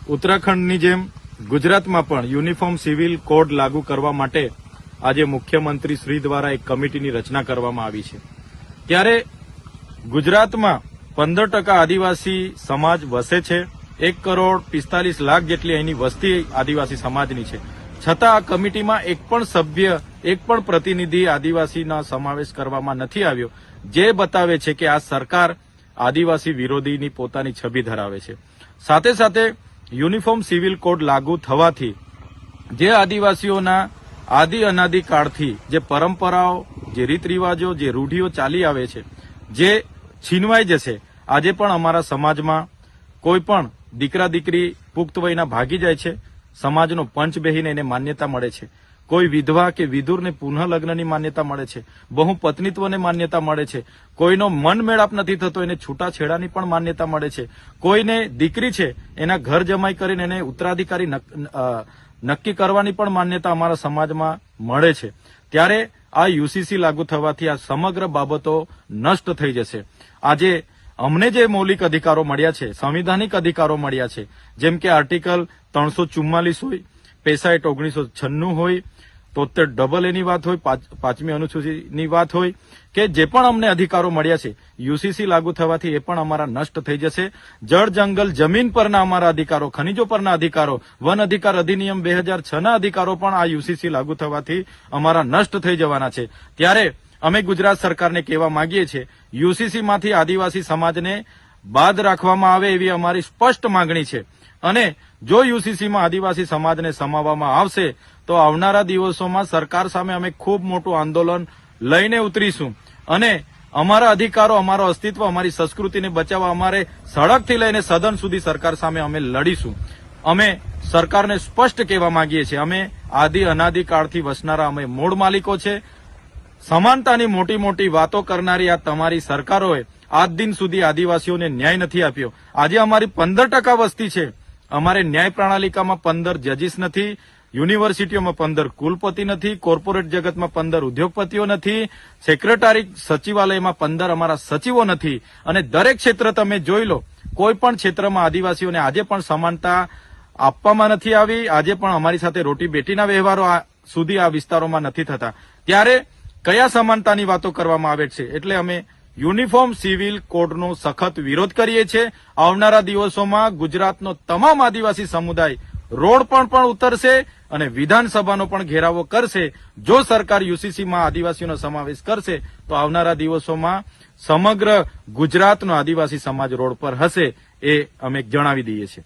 ઉત્તરાખંડની જેમ ગુજરાતમાં પણ યુનિફોર્મ સિવિલ કોડ લાગુ કરવા માટે આજે મુખ્યમંત્રી શ્રી દ્વારા એક કમિટીની રચના કરવામાં આવી છે। ત્યારે ગુજરાતમાં 15% આદિવાસી સમાજ વસે છે। 1,45,00,000 જેટલી અહીંની વસ્તી આદિવાસી સમાજની છે, છતાં આ કમિટીમાં એક પણ સભ્ય, એક પણ પ્રતિનિધિ આદિવાસીનો સમાવેશ કરવામાં નથી આવ્યો, જે બતાવે છે કે આ સરકાર આદિવાસી વિરોધીની પોતાની છબી ધરાવે છે। સાથે સાથે યુનિફોર્મ સિવિલ કોડ લાગુ થવાથી જે આદિવાસીઓના આદિ અનાદિ કાળથી જે પરંપરાઓ, જે રીત રિવાજો, જે રૂઢિઓ ચાલી આવે છે, જે છીનવાઈ જશે। આજે પણ અમારા સમાજમાં કોઈ પણ દીકરા દીકરી પુખ્ત વયના ભાગી જાય છે, સમાજનો પંચ બેહીને એને માન્યતા મળે છે। કોઈ વિધવા કે વિધુરને પુનઃ લગ્નની માન્યતા મળે છે, બહુપત્નીત્વને માન્યતા મળે છે, કોઈનો મન મેળાપ નથી થતો એને છૂટાછેડાની પણ માન્યતા મળે છે, કોઈને દીકરી છે એના ઘર જમાઈ કરીને એને ઉત્તરાધિકારી નક્કી કરવાની પણ માન્યતા અમારા સમાજમાં મળે છે। ત્યારે આ યુસીસી લાગુ થવાથી આ સમગ્ર બાબતો નષ્ટ થઈ જશે। આજે અમને જે મૌલિક અધિકારો મળ્યા છે, સંવિધાનિક અધિકારો મળ્યા છે, જેમ કે આર્ટિકલ 344 હોય, પેસા એક્ટ 1996 હોય, 73 ની વાત હોય, 5મી અનુસૂચિની વાત હોય, કે જે પણ અમને અધિકારો મળ્યા છે, યુસીસી લાગુ થવાથી એ પણ અમારા નષ્ટ થઈ જશે। જળ જંગલ જમીન પરના અમારા અધિકારો, ખનીજો પરના અધિકારો, વન અધિકાર અધિનિયમ 2006ના અધિકારો પણ આ યુસીસી લાગુ થવાથી અમારા નષ્ટ થઈ જવાના છે। ત્યારે અમે ગુજરાત સરકારને કહેવા માંગીએ છીએ, યુસીસીમાંથી આદિવાસી સમાજને બાદ રાખવામાં આવે એવી અમારી સ્પષ્ટ માંગણી છે। અને જો યુસીસીમાં આદિવાસી સમાજને સમાવવામાં આવશે તો આવનારા દિવસોમાં સરકાર સામે અમે ખૂબ મોટું આંદોલન લઈને ઉતરીશું અને અમારા અધિકારો, અમારો અસ્તિત્વ, અમારી સંસ્કૃતિને બચાવવા અમારે સડકથી લઈને સદન સુધી સરકાર સામે અમે લડીશું। અમે સરકારને સ્પષ્ટ કહેવા માંગીએ છીએ, અમે આદિ અનાદિ કાળથી વસનારા અમે મૂળ માલિકો છે। સમાનતાની મોટી મોટી વાતો કરનારી આ તમારી સરકારોએ આજ દિન સુધી આદિવાસીઓને ન્યાય નથી આપ્યો। આજે અમારી 15% વસ્તી છે, અમારે ન્યાય પ્રણાલિકામાં 15 જજીસ નથી, યુનિવર્સિટીઓમાં 15 કુલપતિ નથી, કોર્પોરેટ જગતમાં 15 ઉદ્યોગપતિઓ નથી, સેક્રેટરી સચિવાલયમાં 15 અમારા સચિવો નથી। અને દરેક ક્ષેત્ર તમે જોઈ લો, કોઈ પણ ક્ષેત્રમાં આદિવાસીઓને આજે પણ સમાનતા આપવામાં નથી આવી। આજે પણ અમારી સાથે રોટી બેટીના વ્યવહારો સુધી આ વિસ્તારોમાં નથી થતા। ત્યારે કયા સમાનતાની વાતો કરવામાં આવે છે? એટલે અમે યુનિફોર્મ સિવિલ કોડનો સખત વિરોધ કરીએ છીએ। આવનારા દિવસોમાં ગુજરાતનો તમામ આદિવાસી સમુદાય રોડ પર પણ ઉતરશે અને વિધાનસભાનો પણ ઘેરાવો કરશે। જો સરકાર યુસીસીમાં આદિવાસીઓનો સમાવેશ કરશે તો આવનારા દિવસોમાં સમગ્ર ગુજરાતનો આદિવાસી સમાજ રોડ પર હશે, એ અમે જણાવી દઈએ છીએ।